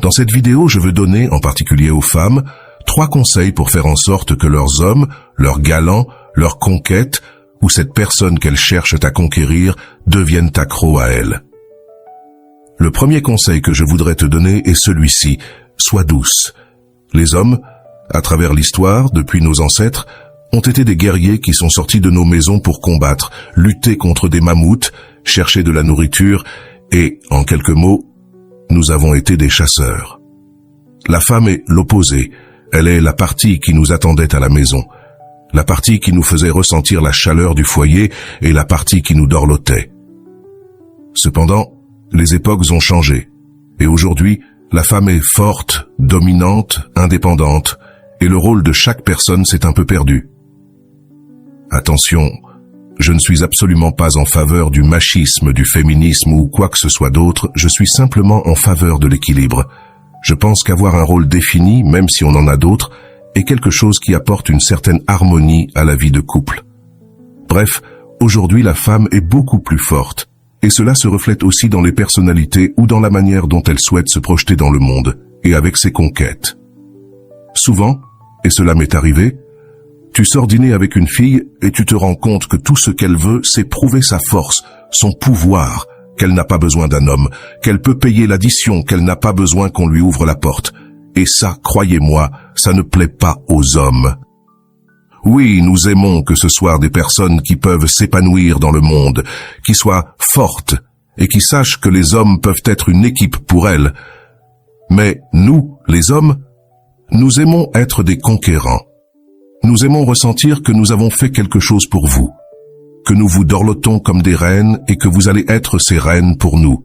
Dans cette vidéo, je veux donner, en particulier aux femmes, 3 conseils pour faire en sorte que leurs hommes, leurs galants, leurs conquêtes, ou cette personne qu'elles cherchent à conquérir, deviennent accros à elles. Le premier conseil que je voudrais te donner est celui-ci: sois douce. Les hommes, à travers l'histoire, depuis nos ancêtres, ont été des guerriers qui sont sortis de nos maisons pour combattre, lutter contre des mammouths, chercher de la nourriture et, en quelques mots, nous avons été des chasseurs. La femme est l'opposé. Elle est la partie qui nous attendait à la maison, la partie qui nous faisait ressentir la chaleur du foyer et la partie qui nous dorlotait. Cependant, les époques ont changé, et aujourd'hui, la femme est forte, dominante, indépendante, et le rôle de chaque personne s'est un peu perdu. Attention, je ne suis absolument pas en faveur du machisme, du féminisme ou quoi que ce soit d'autre, je suis simplement en faveur de l'équilibre. Je pense qu'avoir un rôle défini, même si on en a d'autres, est quelque chose qui apporte une certaine harmonie à la vie de couple. Bref, aujourd'hui la femme est beaucoup plus forte, et cela se reflète aussi dans les personnalités ou dans la manière dont elle souhaite se projeter dans le monde, et avec ses conquêtes. Souvent, et cela m'est arrivé, tu sors dîner avec une fille et tu te rends compte que tout ce qu'elle veut, c'est prouver sa force, son pouvoir, qu'elle n'a pas besoin d'un homme, qu'elle peut payer l'addition, qu'elle n'a pas besoin qu'on lui ouvre la porte. Et ça, croyez-moi, ça ne plaît pas aux hommes. Oui, nous aimons que ce soient des personnes qui peuvent s'épanouir dans le monde, qui soient fortes et qui sachent que les hommes peuvent être une équipe pour elles. Mais nous, les hommes, nous aimons être des conquérants. Nous aimons ressentir que nous avons fait quelque chose pour vous, que nous vous dorlotons comme des reines et que vous allez être ces reines pour nous.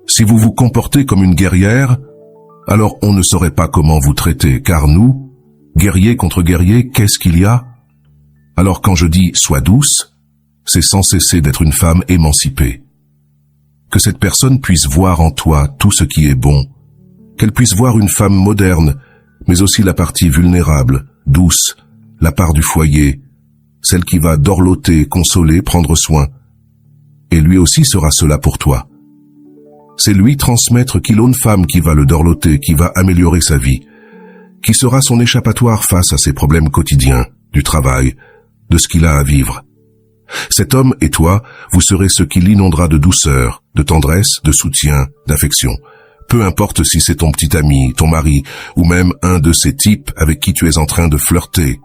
Si vous vous comportez comme une guerrière, alors on ne saurait pas comment vous traiter, car nous, guerrier contre guerrier, qu'est-ce qu'il y a? Alors quand je dis « sois douce », c'est sans cesser d'être une femme émancipée. Que cette personne puisse voir en toi tout ce qui est bon, qu'elle puisse voir une femme moderne, mais aussi la partie vulnérable, douce, la part du foyer, celle qui va dorloter, consoler, prendre soin. Et lui aussi sera cela pour toi. C'est lui transmettre qu'il a une femme qui va le dorloter, qui va améliorer sa vie, qui sera son échappatoire face à ses problèmes quotidiens, du travail, de ce qu'il a à vivre. Cet homme et toi, vous serez ce qui l'inondera de douceur, de tendresse, de soutien, d'affection. Peu importe si c'est ton petit ami, ton mari, ou même un de ces types avec qui tu es en train de flirter.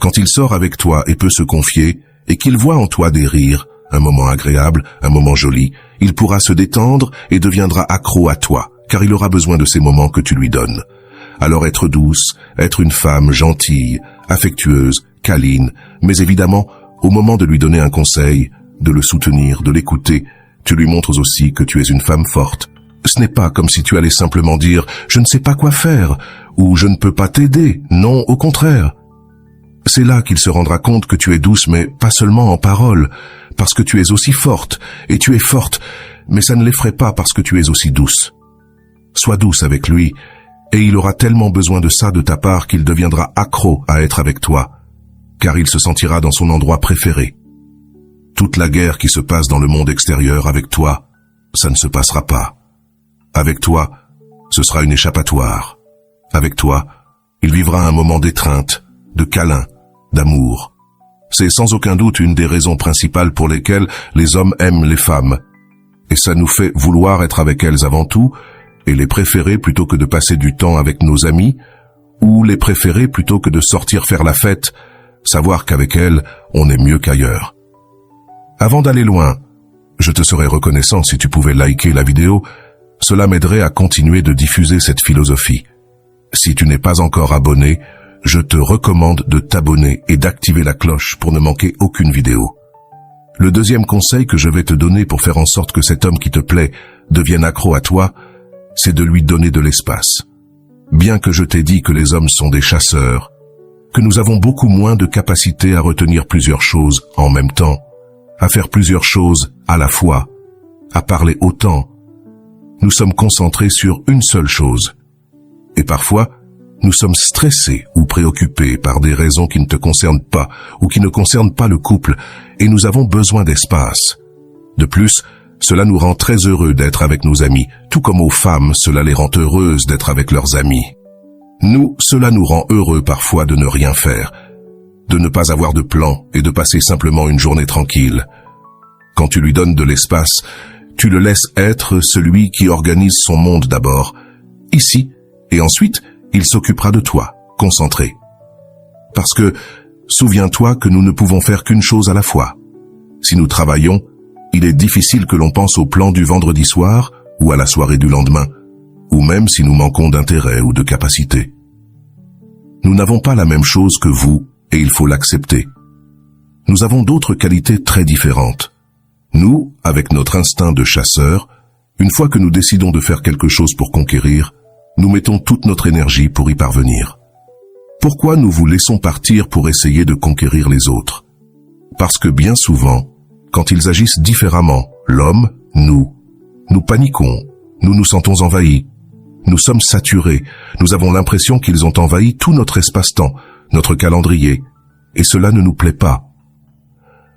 Quand il sort avec toi et peut se confier, et qu'il voit en toi des rires, un moment agréable, un moment joli, il pourra se détendre et deviendra accro à toi, car il aura besoin de ces moments que tu lui donnes. Alors être douce, être une femme gentille, affectueuse, câline, mais évidemment, au moment de lui donner un conseil, de le soutenir, de l'écouter, tu lui montres aussi que tu es une femme forte. Ce n'est pas comme si tu allais simplement dire « je ne sais pas quoi faire » ou « je ne peux pas t'aider ». Non, au contraire. C'est là qu'il se rendra compte que tu es douce, mais pas seulement en parole, parce que tu es aussi forte, et tu es forte, mais ça ne l'effraie pas parce que tu es aussi douce. Sois douce avec lui, et il aura tellement besoin de ça de ta part qu'il deviendra accro à être avec toi, car il se sentira dans son endroit préféré. Toute la guerre qui se passe dans le monde extérieur avec toi, ça ne se passera pas. Avec toi, ce sera une échappatoire. Avec toi, il vivra un moment d'étreinte, de câlin, d'amour. C'est sans aucun doute une des raisons principales pour lesquelles les hommes aiment les femmes. Et ça nous fait vouloir être avec elles avant tout, et les préférer plutôt que de passer du temps avec nos amis, ou les préférer plutôt que de sortir faire la fête, savoir qu'avec elles, on est mieux qu'ailleurs. Avant d'aller loin, je te serais reconnaissant si tu pouvais liker la vidéo. Cela m'aiderait à continuer de diffuser cette philosophie. Si tu n'es pas encore abonné, je te recommande de t'abonner et d'activer la cloche pour ne manquer aucune vidéo. Le deuxième conseil que je vais te donner pour faire en sorte que cet homme qui te plaît devienne accro à toi, c'est de lui donner de l'espace. Bien que je t'ai dit que les hommes sont des chasseurs, que nous avons beaucoup moins de capacité à retenir plusieurs choses en même temps, à faire plusieurs choses à la fois, à parler autant, nous sommes concentrés sur une seule chose. Et parfois, nous sommes stressés ou préoccupés par des raisons qui ne te concernent pas ou qui ne concernent pas le couple, et nous avons besoin d'espace. De plus, Cela nous rend très heureux d'être avec nos amis, tout comme aux femmes, cela les rend heureuses d'être avec leurs amis. Nous, cela nous rend heureux parfois de ne rien faire, de ne pas avoir de plan et de passer simplement une journée tranquille. Quand tu lui donnes de l'espace, tu le laisses être celui qui organise son monde d'abord, ici, et ensuite, il s'occupera de toi, concentré. Parce que, souviens-toi que nous ne pouvons faire qu'une chose à la fois. Si nous travaillons, il est difficile que l'on pense au plan du vendredi soir ou à la soirée du lendemain, ou même si nous manquons d'intérêt ou de capacité. Nous n'avons pas la même chose que vous, et il faut l'accepter. Nous avons d'autres qualités très différentes. Nous, avec notre instinct de chasseur, une fois que nous décidons de faire quelque chose pour conquérir, nous mettons toute notre énergie pour y parvenir. Pourquoi nous vous laissons partir pour essayer de conquérir les autres? Parce que bien souvent, quand ils agissent différemment, l'homme, nous paniquons, nous nous sentons envahis. Nous sommes saturés, nous avons l'impression qu'ils ont envahi tout notre espace-temps, notre calendrier, et cela ne nous plaît pas.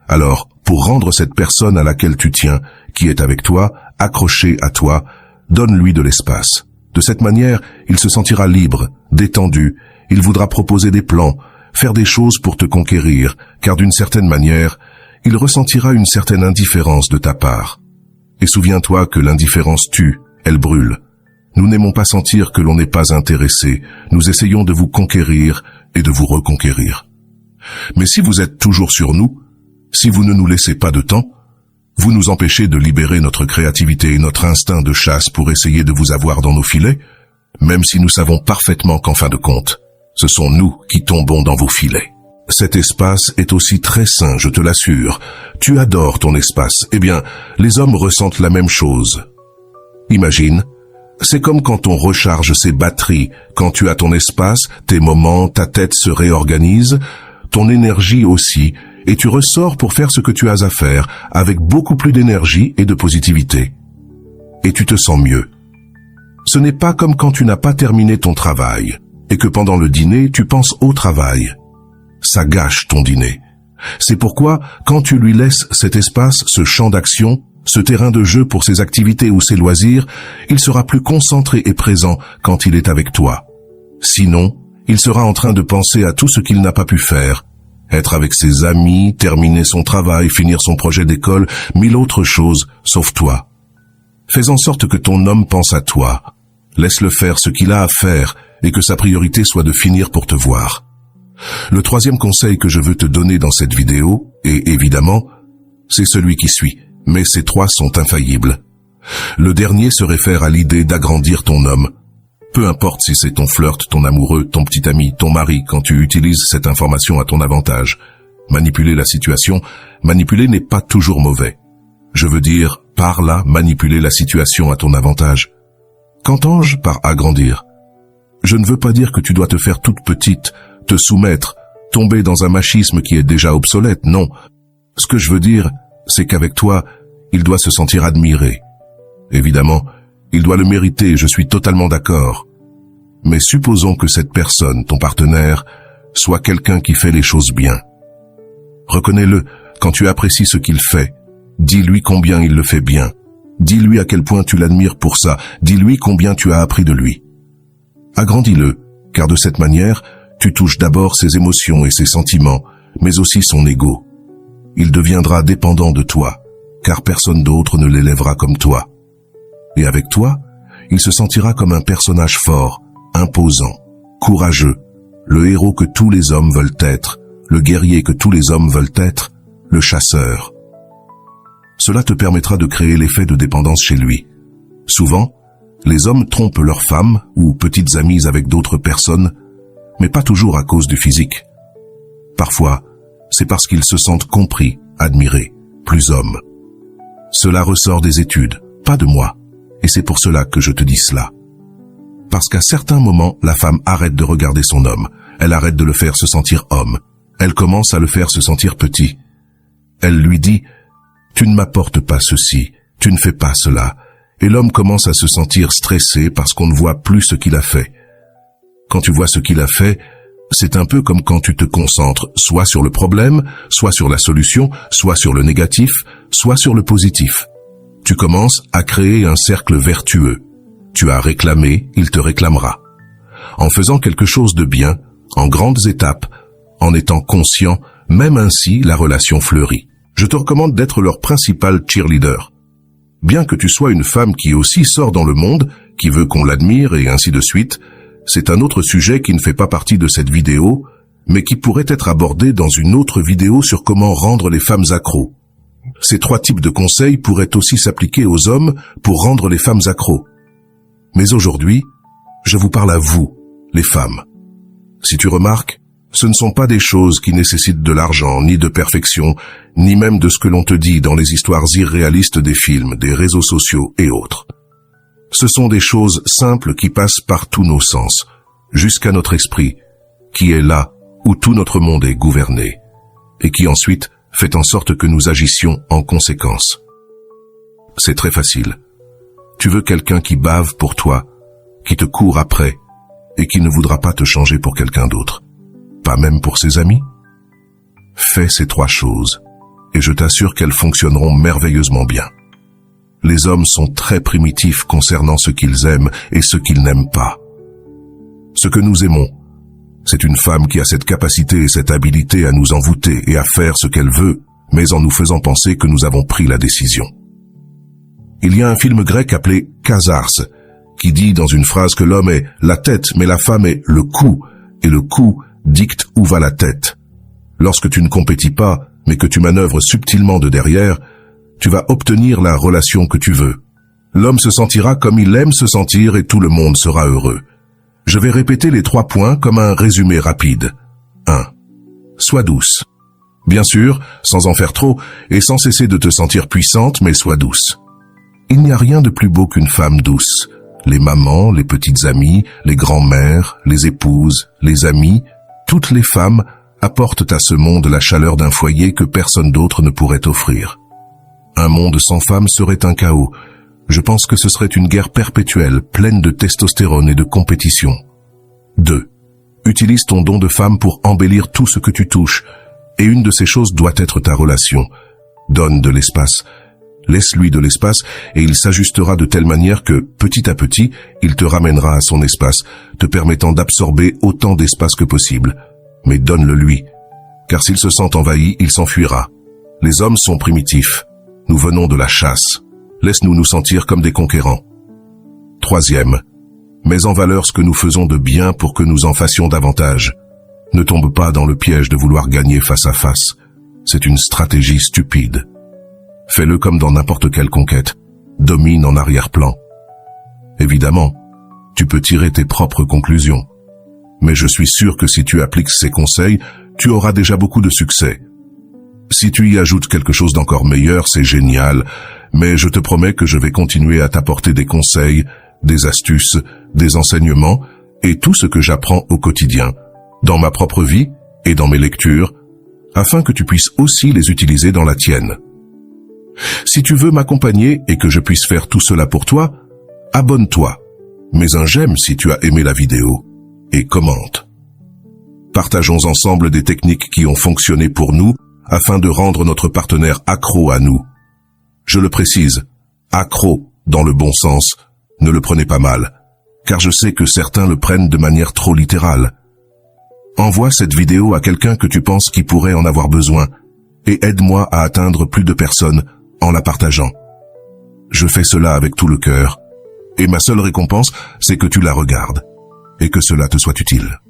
Alors, pour rendre cette personne à laquelle tu tiens, qui est avec toi, accrochée à toi, donne-lui de l'espace. De cette manière, il se sentira libre, détendu, il voudra proposer des plans, faire des choses pour te conquérir, car d'une certaine manière, il ressentira une certaine indifférence de ta part. Et souviens-toi que l'indifférence tue, elle brûle. Nous n'aimons pas sentir que l'on n'est pas intéressé, nous essayons de vous conquérir et de vous reconquérir. Mais si vous êtes toujours sur nous, si vous ne nous laissez pas de temps, vous nous empêchez de libérer notre créativité et notre instinct de chasse pour essayer de vous avoir dans nos filets, même si nous savons parfaitement qu'en fin de compte, ce sont nous qui tombons dans vos filets. Cet espace est aussi très sain, je te l'assure. Tu adores ton espace. Eh bien, les hommes ressentent la même chose. Imagine, c'est comme quand on recharge ses batteries. Quand tu as ton espace, tes moments, ta tête se réorganise, ton énergie aussi, et tu ressors pour faire ce que tu as à faire, avec beaucoup plus d'énergie et de positivité. Et tu te sens mieux. Ce n'est pas comme quand tu n'as pas terminé ton travail, et que pendant le dîner, tu penses au travail. Ça gâche ton dîner. C'est pourquoi, quand tu lui laisses cet espace, ce champ d'action, ce terrain de jeu pour ses activités ou ses loisirs, il sera plus concentré et présent quand il est avec toi. Sinon, il sera en train de penser à tout ce qu'il n'a pas pu faire. Être avec ses amis, terminer son travail, finir son projet d'école, 1000 autres choses, sauf toi. Fais en sorte que ton homme pense à toi. Laisse-le faire ce qu'il a à faire et que sa priorité soit de finir pour te voir. Le troisième conseil que je veux te donner dans cette vidéo, et évidemment, c'est celui qui suit, mais ces trois sont infaillibles. Le dernier se réfère à l'idée d'agrandir ton homme. Peu importe si c'est ton flirt, ton amoureux, ton petit ami, ton mari, quand tu utilises cette information à ton avantage. Manipuler la situation, manipuler n'est pas toujours mauvais. Je veux dire, par là, manipuler la situation à ton avantage. Qu'entends-je par agrandir? Je ne veux pas dire que tu dois te faire toute petite, te soumettre, tomber dans un machisme qui est déjà obsolète, non. Ce que je veux dire, c'est qu'avec toi, il doit se sentir admiré. Évidemment, il doit le mériter, je suis totalement d'accord. Mais supposons que cette personne, ton partenaire, soit quelqu'un qui fait les choses bien. Reconnais-le, quand tu apprécies ce qu'il fait, dis-lui combien il le fait bien. Dis-lui à quel point tu l'admires pour ça, dis-lui combien tu as appris de lui. Agrandis-le, car de cette manière, tu touches d'abord ses émotions et ses sentiments, mais aussi son ego. Il deviendra dépendant de toi, car personne d'autre ne l'élèvera comme toi. Et avec toi, il se sentira comme un personnage fort, imposant, courageux, le héros que tous les hommes veulent être, le guerrier que tous les hommes veulent être, le chasseur. Cela te permettra de créer l'effet de dépendance chez lui. Souvent, les hommes trompent leurs femmes ou petites amies avec d'autres personnes, mais pas toujours à cause du physique. Parfois, c'est parce qu'ils se sentent compris, admirés, plus hommes. Cela ressort des études, pas de moi, et c'est pour cela que je te dis cela. Parce qu'à certains moments, la femme arrête de regarder son homme, elle arrête de le faire se sentir homme, elle commence à le faire se sentir petit. Elle lui dit « Tu ne m'apportes pas ceci, tu ne fais pas cela », et l'homme commence à se sentir stressé parce qu'on ne voit plus ce qu'il a fait. Quand tu vois ce qu'il a fait, c'est un peu comme quand tu te concentres soit sur le problème, soit sur la solution, soit sur le négatif, soit sur le positif. Tu commences à créer un cercle vertueux. Tu as réclamé, il te réclamera. En faisant quelque chose de bien, en grandes étapes, en étant conscient, même ainsi la relation fleurit. Je te recommande d'être leur principal cheerleader. Bien que tu sois une femme qui aussi sort dans le monde, qui veut qu'on l'admire et ainsi de suite, c'est un autre sujet qui ne fait pas partie de cette vidéo, mais qui pourrait être abordé dans une autre vidéo sur comment rendre les femmes accros. Ces 3 types de conseils pourraient aussi s'appliquer aux hommes pour rendre les femmes accros. Mais aujourd'hui, je vous parle à vous, les femmes. Si tu remarques, ce ne sont pas des choses qui nécessitent de l'argent, ni de perfection, ni même de ce que l'on te dit dans les histoires irréalistes des films, des réseaux sociaux et autres. Ce sont des choses simples qui passent par tous nos sens, jusqu'à notre esprit, qui est là où tout notre monde est gouverné, et qui ensuite fait en sorte que nous agissions en conséquence. C'est très facile. Tu veux quelqu'un qui bave pour toi, qui te court après, et qui ne voudra pas te changer pour quelqu'un d'autre. Pas même pour ses amis? Fais ces 3 choses, et je t'assure qu'elles fonctionneront merveilleusement bien. Les hommes sont très primitifs concernant ce qu'ils aiment et ce qu'ils n'aiment pas. Ce que nous aimons, c'est une femme qui a cette capacité et cette habilité à nous envoûter et à faire ce qu'elle veut, mais en nous faisant penser que nous avons pris la décision. Il y a un film grec appelé Kazars, qui dit dans une phrase que l'homme est la tête, mais la femme est le cou, et le cou dicte où va la tête. Lorsque tu ne compétis pas, mais que tu manœuvres subtilement de derrière, tu vas obtenir la relation que tu veux. L'homme se sentira comme il aime se sentir et tout le monde sera heureux. Je vais répéter les 3 points comme un résumé rapide. 1. Sois douce. Bien sûr, sans en faire trop, et sans cesser de te sentir puissante, mais sois douce. Il n'y a rien de plus beau qu'une femme douce. Les mamans, les petites amies, les grands-mères, les épouses, les amies, toutes les femmes apportent à ce monde la chaleur d'un foyer que personne d'autre ne pourrait offrir. Un monde sans femmes serait un chaos. Je pense que ce serait une guerre perpétuelle, pleine de testostérone et de compétition. 2. Utilise ton don de femme pour embellir tout ce que tu touches, et une de ces choses doit être ta relation. Donne de l'espace. Laisse-lui de l'espace et il s'ajustera de telle manière que, petit à petit, il te ramènera à son espace, te permettant d'absorber autant d'espace que possible. Mais donne-le lui, car s'il se sent envahi, il s'enfuira. Les hommes sont primitifs. Nous venons de la chasse. Laisse-nous nous sentir comme des conquérants. 3. Mets en valeur ce que nous faisons de bien pour que nous en fassions davantage. Ne tombe pas dans le piège de vouloir gagner face à face. C'est une stratégie stupide. Fais-le comme dans n'importe quelle conquête. Domine en arrière-plan. Évidemment, tu peux tirer tes propres conclusions. Mais je suis sûr que si tu appliques ces conseils, tu auras déjà beaucoup de succès. Si tu y ajoutes quelque chose d'encore meilleur, c'est génial, mais je te promets que je vais continuer à t'apporter des conseils, des astuces, des enseignements et tout ce que j'apprends au quotidien, dans ma propre vie et dans mes lectures, afin que tu puisses aussi les utiliser dans la tienne. Si tu veux m'accompagner et que je puisse faire tout cela pour toi, abonne-toi, mets un j'aime si tu as aimé la vidéo et commente. Partageons ensemble des techniques qui ont fonctionné pour nous afin de rendre notre partenaire accro à nous. Je le précise, accro dans le bon sens, ne le prenez pas mal, car je sais que certains le prennent de manière trop littérale. Envoie cette vidéo à quelqu'un que tu penses qui pourrait en avoir besoin et aide-moi à atteindre plus de personnes en la partageant. Je fais cela avec tout le cœur, et ma seule récompense, c'est que tu la regardes, et que cela te soit utile.